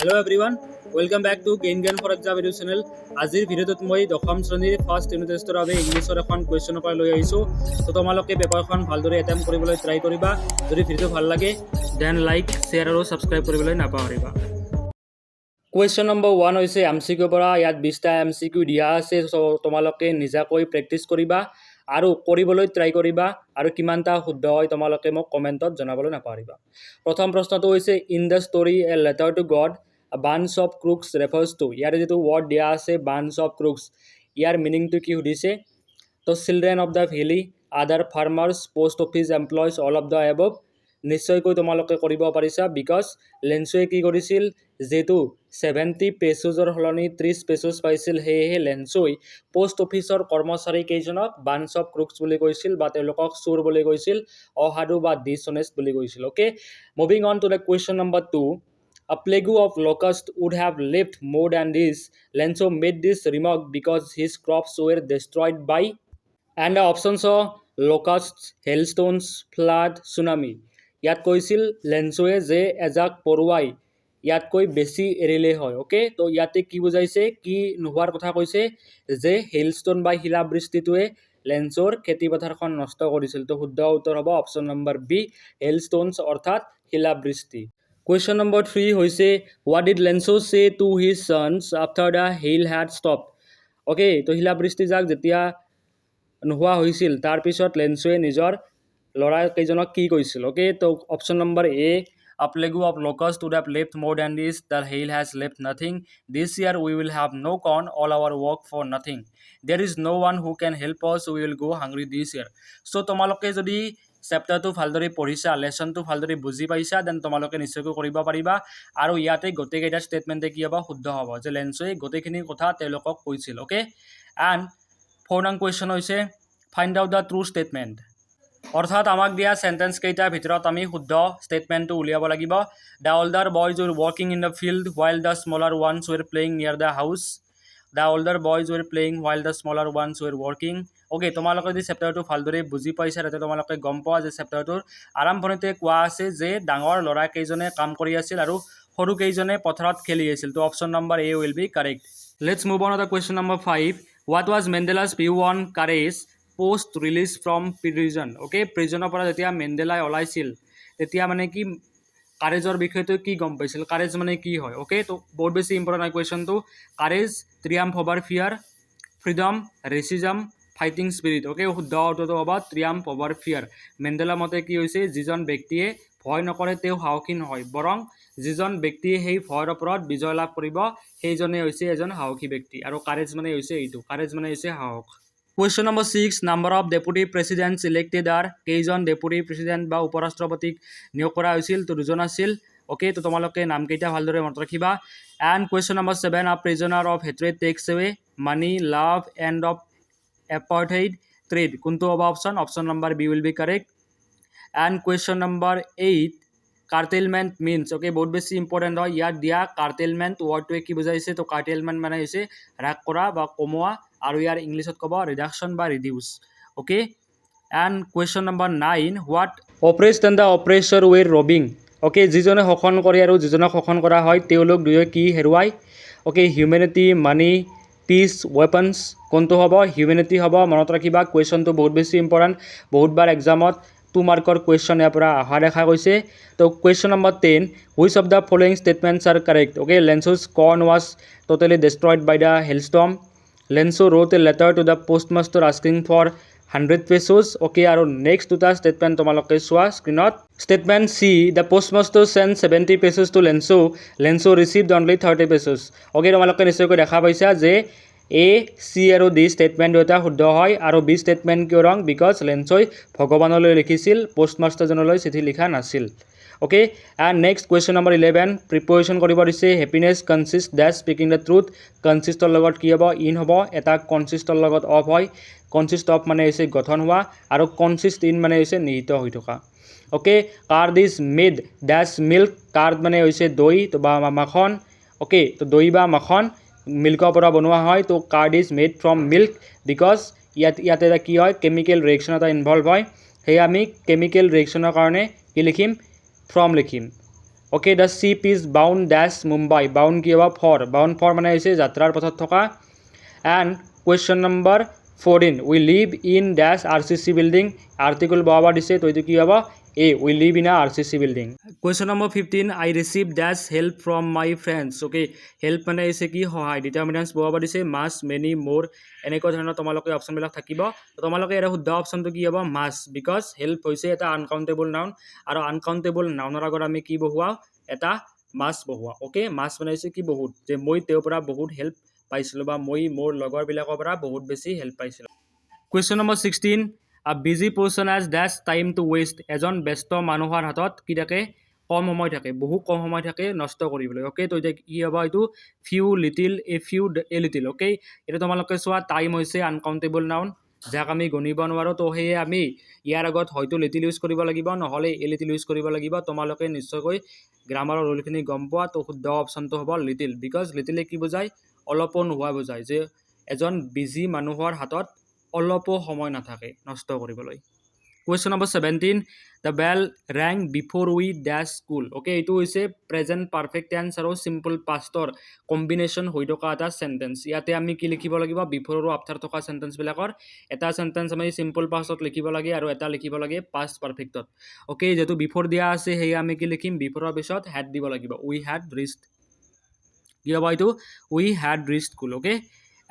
Hello' everyone, welcome back to gain Gyan for exam YouTube channel. আজিৰ ভিডিঅ'টোত মই দশম শ্ৰেণীৰ ফাৰ্ষ্ট ইউনিট টেষ্টৰ বাবে ইংলিছৰ এখন কুৱেশ্যন পেপাৰ লৈ আহিছোঁ। তো তোমালোকে পেপাৰখন ভালদৰে এটেম্প কৰিবলৈ ট্ৰাই কৰিবা। যদি ভিডিঅ'টো ভাল লাগে দেন লাইক, শ্বেয়াৰ আৰু ছাবস্ক্ৰাইব কৰিবলৈ নাপাহৰিবা। কুৱেশ্যন নম্বৰ 1 হৈছে MCQ পৰা। ইয়াত 20টা MCQ দিয়া আছে। তোমালোকে নিজাকৈ প্ৰেক্টিছ কৰিবা আৰু কৰিবলৈ ট্ৰাই কৰিবা আৰু কিমানটা শুদ্ধ হয় তোমালোকে মোক কমেণ্টত জনাবলৈ নাপাহৰিবা। প্ৰথম প্ৰশ্নটো হৈছে in the story A letter two god a bunch of crooks refers to। ইয়াৰে যিটো ৱৰ্ড দিয়া আছে bunch of crooks, ইয়াৰ মিনিংটো কি সুধিছে? তো চিলড্ৰেন অফ দ্য ভেলি, আদাৰ farmers, post office employees, all of the above. নিশ্চয়কৈ তোমালোকে কৰিব পাৰিছা বিকজ লেঞ্চুৱে কি কৰিছিল, যিহেতু 70 পেচেজৰ সলনি 30 পেচেজ পাইছিল, সেয়েহে লেঞ্চুই পোষ্ট অফিচৰ কৰ্মচাৰী কেইজনক বাঞ্চ অফ ক্ৰুকছ বুলি কৈছিল বা তেওঁলোকক চোৰ বুলি কৈছিল, অসাধু বা ডিছঅনেষ্ট বুলি কৈছিল। Okay, moving on to the question number 2। A plague of locusts would have lived more than this. Lenzo made this remark because his crops were destroyed by, and the options are locusts, hailstones, flood, tsunami. ইয়াত কৈছিল লেঞ্চোৱে যে এজাক পৰুৱাই ইয়াতকৈ বেছি এৰিলে হয়। Okay, তো ইয়াতে কি বুজাইছে, কি নোহোৱাৰ কথা কৈছে যে হেইলষ্টোন বা শিলাবৃষ্টিটোৱে লেঞ্চৰ খেতিপথাৰখন নষ্ট কৰিছিল। তো শুদ্ধ উত্তৰ হ'ব অপশ্যন নম্বৰ বি, হেইলষ্টোনছ অৰ্থাৎ শিলাবৃষ্টি। Question number 3 হৈছে what did Lenzo say to his sons after the hail had stopped? Okay, তো শিলাবৃষ্টিজাক যেতিয়া নোহোৱা হৈছিল তাৰপিছত লেঞ্চোৱে নিজৰ ল'ৰা কেইজনক কি কৈছিল? অ'কে, তো option number A, a plague of locusts would have left more than this, the hail has left nothing, this year we will have no corn, all our work for nothing, there is no one who can help us, we will go hungry this year. So তোমালোকে যদি চেপ্টাৰটো ভালদৰে পঢ়িছা, লেচনটো ভালদৰে বুজি পাইছা, then তোমালোকে নিশ্চয়কৈ কৰিব পাৰিবা। আৰু ইয়াতে গোটেইকেইটা ষ্টেটমেণ্টে কি হ'ব, শুদ্ধ হ'ব যে লেঞ্চোৱে গোটেইখিনি কথা তেওঁলোকক কৈছিল। অ'কে, এণ্ড 4 নং কুৱেশ্যন হৈছে find out the true statement. অৰ্থাৎ আমাক দিয়া চেণ্টেন্স কেইটাৰ ভিতৰত আমি শুদ্ধ ষ্টেটমেণ্টটো উলিয়াব লাগিব। The older boys were working in the field while the smaller ones were playing near the house. The older boys were playing while the smaller ones were working. Okay, তোমালোকে যদি চেপ্টাৰটো ভালদৰে বুজি পাইছা তাতে তোমালোকে গম পোৱা যে চেপ্টাৰটোৰ আৰম্ভণিতে কোৱা আছে যে ডাঙৰ ল'ৰাকেইজনে কাম কৰি আছিল আৰু সৰুকেইজনে পথাৰত খেলি আছিল। তো option number A will be correct. Let's move on to the question number 5। What was Mandela's view on courage post release from prison? Okay, প্ৰিজনৰ পৰা যেতিয়া মেণ্ডেলাই ওলাইছিল তেতিয়া মানে কি কাৰেজৰ বিষয়টো কি গম পাইছিল, কাৰেজ মানে কি হয়? অ'কে, তো বহুত বেছি ইম্পৰ্টেণ্ট হয় কুৱেশ্যনটো। Courage, triumph over fear, freedom, racism, fighting spirit. Okay, শুদ্ধ উত্তৰটো হ'ব ট্ৰিয়াম্ফ অভাৰ ফিয়াৰ। মেণ্ডেলাৰ মতে কি হৈছে, যিজন ব্যক্তিয়ে ভয় নকৰে তেওঁ সাহসী নহয়, বৰং যিজন ব্যক্তিয়ে সেই ভয়ৰ ওপৰত বিজয় লাভ কৰিব সেইজনে হৈছে এজন সাহসী ব্যক্তি। আৰু কাৰেজ মানে হৈছে এইটো, কাৰেজ মানে হৈছে সাহস। Question number 6, number of deputy Presidents elected R. কেইজন ডেপুটি প্ৰেচিডেণ্ট বা উপৰাষ্ট্ৰপতিক নিয়োগ কৰা হৈছিল? তো 2জন আছিল। অ'কে, তো তোমালোকে নামকেইটা ভালদৰে মনত ৰাখিবা। And question number 7, a prisoner of hatred takes away money, love, end of apartheid, trade. কোনটো হ'ব option? Option number B will be correct. And question number 8, curtailment means. Okay, বহুত বেছি ইম্পৰ্টেণ্ট হয়। ইয়াত দিয়া কাৰ্টেলমেণ্ট ৱৰ্ডটোৱে কি বুজাইছে? তো কাৰ্টেলমেণ্ট মানে হৈছে হ্ৰাস কৰা বা কমোৱা, আৰু ইয়াৰ ইংলিছত ক'ব ৰিডাকশ্যন বা reduce. Okay, and question number 9, what oppressed and the oppressor were robbing. Okay, যিজনে শোষণ কৰে আৰু যিজনক শোষণ কৰা হয় তেওঁলোক দুয়োৱে কি হেৰুৱায়? অ'কে, হিউমেনিটি, মানি, পিচ, ৱেপনছ। কোনটো হ'ব? হিউমেনিটি হ'ব। মনত ৰাখিবা, কুৱেশ্যনটো বহুত বেছি ইম্পৰ্টেণ্ট, বহুতবাৰ এক্সামত 2 মাৰ্কৰ কুৱেশ্যন ইয়াৰ পৰা অহা দেখা গৈছে। তো question number 10, which of the following statements are correct? Okay, Lencho's corn was totally destroyed by the hailstorm. Lencho wrote a letter to the postmaster asking for 100 pesos. Okay, আৰু next দুটা statement তোমালোকে চোৱা স্ক্ৰীণত। Statement C, the postmaster send 70 pesos to Lencho, Lencho received only 30 pesos. Okay, তোমালোকে নিশ্চয়কৈ দেখা পাইছা যে এ, চি আৰু ডি ষ্টেটমেণ্ট দুটা শুদ্ধ হয়, আৰু বি ষ্টেটমেণ্ট কিয় ৰং? বিকজ লেঞ্চোই ভগৱানলৈ লিখিছিল, পোষ্টমাষ্টাৰজনলৈ চিঠি লিখা নাছিল। Okay, and next question number 11, preposition কৰিব দিছে। Happiness consists dash speaking the truth. কনচিষ্টৰ লগত কি হ'ব? ইন হ'ব। এটা কনচিষ্টৰ লগত অফ হয়। কনচিষ্ট অফ মানে হৈছে গঠন হোৱা, আৰু কনচিষ্ট ইন মানে হৈছে নিহিত হৈ থকা। Okay, curd is made dash milk. Curd মানে হৈছে দৈ বা মাখন। অ'কে, তো দৈ বা মাখন মিল্কৰ পৰা বনোৱা হয়। তো card is made from milk because ইয়াতে এটা কি হয়, কেমিকেল ৰিয়েকশ্যন এটা ইনভলভ হয়। সেয়ে আমি কেমিকেল ৰিয়েকশ্যনৰ কাৰণে কি লিখিম? ফ্ৰম লিখিম। Okay, the ship is bound dash Mumbai, bound কি হ'ব ফৰ, বাউণ্ড ফৰ মানে হৈছে যাত্ৰাৰ পথত থকা। And question number 14, we live in dash RCC building, article বহাব দিছে, তো এইটো কি হ'ব A, we live in a RCC building. Question number 15, I receive dash help from my friends, okay, help মানে হৈছে কি সহায়, ডিটাৰমিনেণ্টছ বহাব দিছে মাছ, মেনি, মোৰ, এনেকুৱা ধৰণৰ তোমালোকে অপশ্যনবিলাক থাকিব। তো তোমালোকে ইয়াৰ শুদ্ধ অপশ্যনটো কি হ'ব মাছ, বিকজ হেল্প হৈছে এটা আনকাউণ্টেবল নাউন, আৰু আনকাউণ্টেবল নাউনৰ আগত আমি কি বহুৱাওঁ এটা মাছ বহুৱাওঁ। অ'কে, মাছ মানে হৈছে কি বহুত, যে মই তেওঁৰ পৰা বহুত হেল্প পাইছিলোঁ বা মই মোৰ লগৰবিলাকৰ পৰা বহুত বেছি হেল্প পাইছিলোঁ। Question number 16, a busy person has dash time to waste, এজন ব্যস্ত মানুহৰ হাতত কি থাকে কম সময় থাকে, বহু কম সময় থাকে নষ্ট কৰিবলৈ। অ'কে, তো এতিয়া কি হ'ব এইটো few, little, a little. Okay, এতিয়া তোমালোকে চোৱা টাইম হৈছে আনকাউণ্টেবল নাউন, যাক আমি গণিব নোৱাৰোঁ, তো সেয়ে আমি ইয়াৰ আগত হয়তো লিটিল ইউজ কৰিব লাগিব, নহ'লে এ লিটিল ইউজ কৰিব লাগিব। তোমালোকে নিশ্চয়কৈ গ্ৰামাৰৰ ৰুলখিনি গম পোৱা, তো শুদ্ধ অপশ্যনটো হ'ব লিটিল, বিকজ লিটিলে কি বুজায় অলপো নোহোৱা বুজায়, যে এজন বিজি মানুহৰ হাতত অলপো সময় নাথাকে নষ্ট কৰিবলৈ। Question number 17, the bell rang before we dash school, okay, এইটো হৈছে প্ৰেজেণ্ট পাৰফেক্ট টেন্স আৰু চিম্পল পাষ্টৰ কম্বিনেশ্যন হৈ থকা এটা চেণ্টেন্স। ইয়াতে আমি কি লিখিব লাগিব, বিফৰ আৰু আফটাৰ থকা চেণ্টেন্সবিলাকৰ এটা চেণ্টেন্স আমি চিম্পল পাষ্টত লিখিব লাগে আৰু এটা লিখিব লাগে পাষ্ট পাৰফেক্টত। অ'কে, যিহেতু বিফৰ দিয়া আছে সেয়ে আমি কি লিখিম, বিফৰৰ পিছত হেড দিব লাগিব, উই হেড ৰিচড, কি হ'ব এইটো we had reached school. Okay,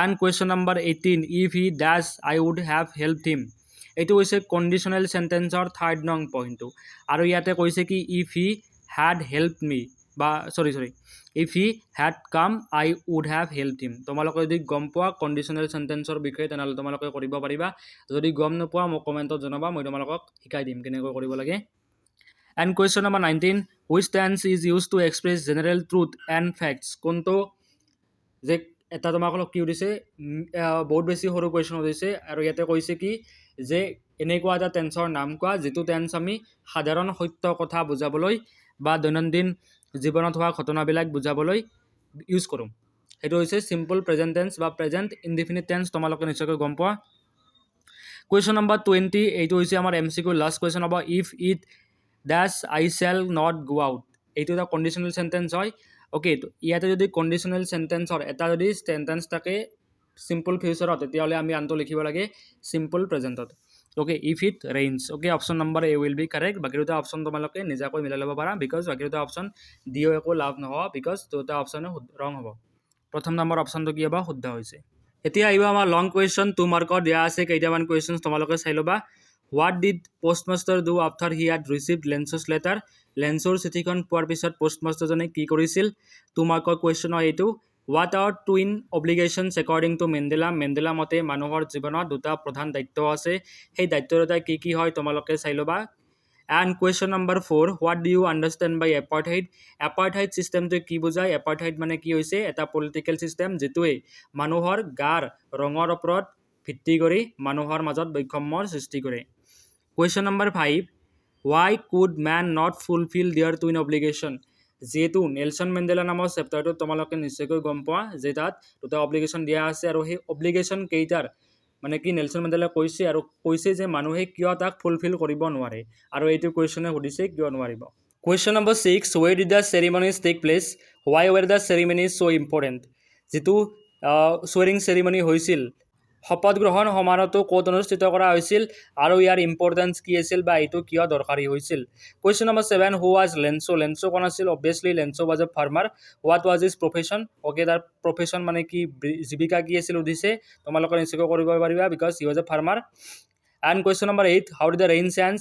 and question number 18, if he dash I would have help him, এইটো হৈছে কণ্ডিশ্যনেল চেণ্টেন্সৰ 3rd নং পইণ্টটো, আৰু ইয়াতে কৈছে কি if he had help me, বা if he had come I would have help him. তোমালোকে যদি গম পোৱা কণ্ডিশ্যনেল চেণ্টেন্সৰ বিষয়ে তেনেহ'লে তোমালোকে কৰিব পাৰিবা, যদি গম নোপোৱা মোক কমেণ্টত জনাবা, মই তোমালোকক শিকাই দিম কেনেকৈ কৰিব লাগে। And question number 19, which tense is use to express general truth and facts, কোনটো, যে এটা তোমালোকক কি সুধিছে, বহুত বেছি সৰু কুৱেশ্যন সুধিছে, আৰু ইয়াতে কৈছে কি যে এনেকুৱা এটা টেন্সৰ নাম কোৱা যিটো টেন্স আমি সাধাৰণ সত্য কথা বুজাবলৈ বা দৈনন্দিন জীৱনত হোৱা ঘটনাবিলাক বুজাবলৈ ইউজ কৰোঁ। সেইটো হৈছে চিম্পল প্ৰেজেণ্ট টেন্স বা প্ৰেজেণ্ট ইনডিফিনিট টেন্স, তোমালোকে নিশ্চয়কৈ গম পোৱা। কুৱেশ্যন নম্বৰ 20, এইটো হৈছে আমাৰ MCQ লাষ্ট কুৱেশ্যন হ'ব, if it dash I shall not go out, এইটো এটা কণ্ডিশ্যনেল চেণ্টেন্স হয়। অ'কে, তো ইয়াতে যদি কণ্ডিশ্যনেল চেণ্টেন্সৰ এটা যদি চেণ্টেন্স থাকে চিম্পল ফিউচাৰত, তেতিয়াহ'লে আমি আনটো লিখিব লাগে চিম্পল প্ৰেজেণ্টত। Okay, if it rains, okay, option number A will be correct. বাকী দুটা অপশ্যন তোমালোকে নিজাকৈ মিলাই ল'ব পাৰা, বিকজ বাকী দুটা অপশ্যন দিও একো লাভ নহ'ব, বিকজ দুটা অপশ্যনে ৰং হ'ব। প্ৰথম নম্বৰ অপশ্যনটো কি হ'ব শুদ্ধ হৈছে। এতিয়া আহিব আমাৰ লং কুৱেশ্যন, 2 মাৰ্কৰ দিয়া আছে কেইটামান কুৱেশ্যন, তোমালোকে চাই ল'বা। What did postmaster do after he had received Lencho's letter, লেন্সৰ চিঠিখন পোৱাৰ পিছত পোষ্টমাষ্টাৰজনে কি কৰিছিল। 2 মাৰ্কৰ কুৱেশ্যন হয় এইটো। What are twin obligations according to Mandela, Mandela মতে মানুহৰ জীৱনত দুটা প্ৰধান দায়িত্ব আছে, সেই দায়িত্ব দুটা কি কি হয় তোমালোকে চাই ল'বা। And question number 4, what do you understand by apartheid, apartheid ছিষ্টেমটোৱে কি বুজায়। এপাৰ্থাইড মানে কি হৈছে এটা পলিটিকেল ছিষ্টেম যিটোৱে মানুহৰ গাৰ ৰঙৰ ওপৰত ভিত্তি কৰি মানুহৰ মাজত বৈষম্যৰ সৃষ্টি কৰে। Question number 5, why could men not fulfil their twin obligation, যিহেতু নেলছন মেণ্ডেলা নামৰ চেপ্টাৰটোত তোমালোকে নিশ্চয়কৈ গম পোৱা যে তাত দুটা অব্লিগেশ্যন দিয়া আছে, আৰু সেই অব্লিগেশ্যন কেইটাৰ মানে কি নেলছন মেণ্ডেলাই কৈছে, আৰু কৈছে যে মানুহে কিয় তাক ফুলফিল কৰিব নোৱাৰে, আৰু এইটো কুৱেশ্যনে সুধিছে কিয় নোৱাৰিব। Question number 6, why did the ceremonies take place, why were the ceremonies so' important, যিটো চুৱেৰিং চেৰিমনি হৈছিল, শপত গ্ৰহণ সমাৰোহটো ক'ত অনুষ্ঠিত কৰা হৈছিল, আৰু ইয়াৰ ইম্পৰ্টেঞ্চ কি আছিল বা এইটো কিয় দৰকাৰী হৈছিল। কুৱেশ্যন নম্বৰ 7, হু ৱাজ লেন্সো, লেন্সো কোন আছিল, obviously লেন্সো was a farmer. What was is profession, okay, তাৰ প্ৰফেশ্যন মানে কি, জীৱিকা কি আছিল সুধিছে, তোমালোকে নিশ্চয়কৈ কৰিব পাৰিবা, because he was a farmer. And question number 8, how did the rain change,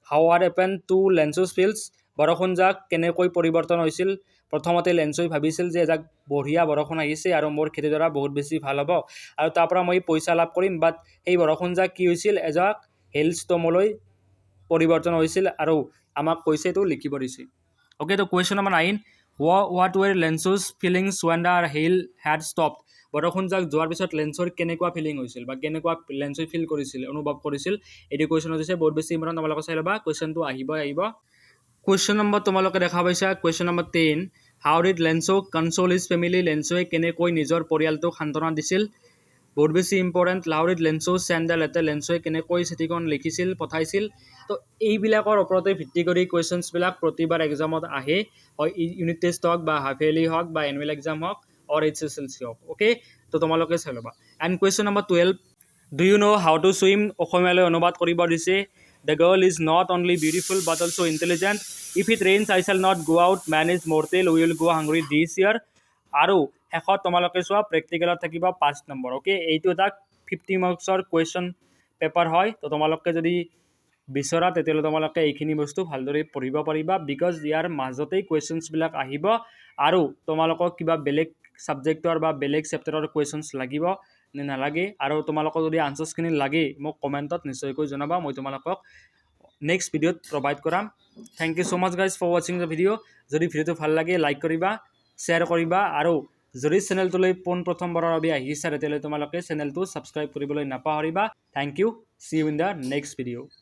how what happen to Lencho's fields, বৰষুণ যাক কেনেকৈ পৰিৱৰ্তন হৈছিল। প্ৰথমতে লেন্সই ভাবিছিল যে এজাক বঢ়িয়া বৰষুণ আহিছে আৰু মোৰ খেতিডৰা বহুত বেছি ভাল হ'ব, আৰু তাৰ পৰা মই পইচা লাভ কৰিম, বাট সেই বৰষুণ যাক কি হৈছিল, এজাক হেইল ষ্টৰ্মলৈ পৰিৱৰ্তন হৈছিল, আৰু আমাক কৈছে এইটো লিখিব দিছে। অ'কে, তো question number 9, what were Lencho's feelings when the hail had stopped, বৰষুণ যাক যোৱাৰ পিছত লেন্সৰ কেনেকুৱা ফিলিং হৈছিল বা কেনেকুৱা লেন্সই ফিল কৰিছিল, অনুভৱ কৰিছিল, এইটো কুৱেশ্যন হৈছে বহুত বেছি ইম্পৰ্টেণ্ট, তোমালোকে চাই ল'বা, কুৱেশ্যনটো আহিব। কুৱেশ্যন নম্বৰ তোমালোকে দেখা পাইছা, question number 10, how did Lencho console his family, লেন্সোৱে কেনেকৈ নিজৰ পৰিয়ালটোক সান্তনা দিছিল। বহুত বেছি ইম্পৰ্টেণ্ট। লাউৰিড লেঞ্চো চেণ্ডেল এতে লেঞ্চোৱে কেনেকৈ চিঠিখন লিখিছিল পঠাইছিল। তো এইবিলাকৰ ওপৰতে ভিত্তি কৰি কুৱেশ্যনছবিলাক প্ৰতিবাৰ এক্সামত আহে, হয় ইউনিট টেষ্ট হওক বা হাফ ইয়াৰলি হওক বা এনুৱেল এক্সাম হওক অৰ HSLC হওক। অ'কে, তো তোমালোকে চাই ল'বা। And question number 12, do you know' how to swim? অসমীয়ালৈ অনুবাদ কৰিব দিছে। The girl is not only beautiful but also' intelligent. If it rains I shall not go' out, man is mortal, we will go' hungry দিছ ইয়াৰ। আৰু শেষত তোমালোকে চোৱা প্ৰেক্টিকেলত থাকিব 5 number. Okay, এইটো এটা 50 মাৰ্কছৰ কুৱেশ্যন পেপাৰ হয়। তো তোমালোকে যদি বিচৰা তেতিয়াহ'লে তোমালোকে এইখিনি বস্তু ভালদৰে পঢ়িব পাৰিবা, বিকজ ইয়াৰ মাজতেই কুৱেশ্যনছবিলাক আহিব আৰু তোমালোকক কিবা বেলেগ ছাবজেক্টৰ বা বেলেগ চেপ্টাৰৰ কুৱেশ্যনছ লাগিব নে নালাগে, আৰু তোমালোকক যদি আনচাৰ্ছখিনি লাগে মোক কমেণ্টত নিশ্চয়কৈ জনাবা, মই তোমালোকক নেক্সট ভিডিঅ'ত প্ৰভাইড কৰাম। Thank you so' much guys for ৱাচিং দ্য ভিডিঅ'। যদি ভিডিঅ'টো ভাল লাগে লাইক কৰিবা, শ্বেয়াৰ কৰিবা, আৰু যদি চেনেলটোলৈ পোনপ্ৰথমবাৰৰ বাবে আহিছা তেতিয়াহ'লে তোমালোকে চেনেলটো ছাবস্ক্ৰাইব কৰিবলৈ নাপাহৰিবা। Thank you, see you in the next video'.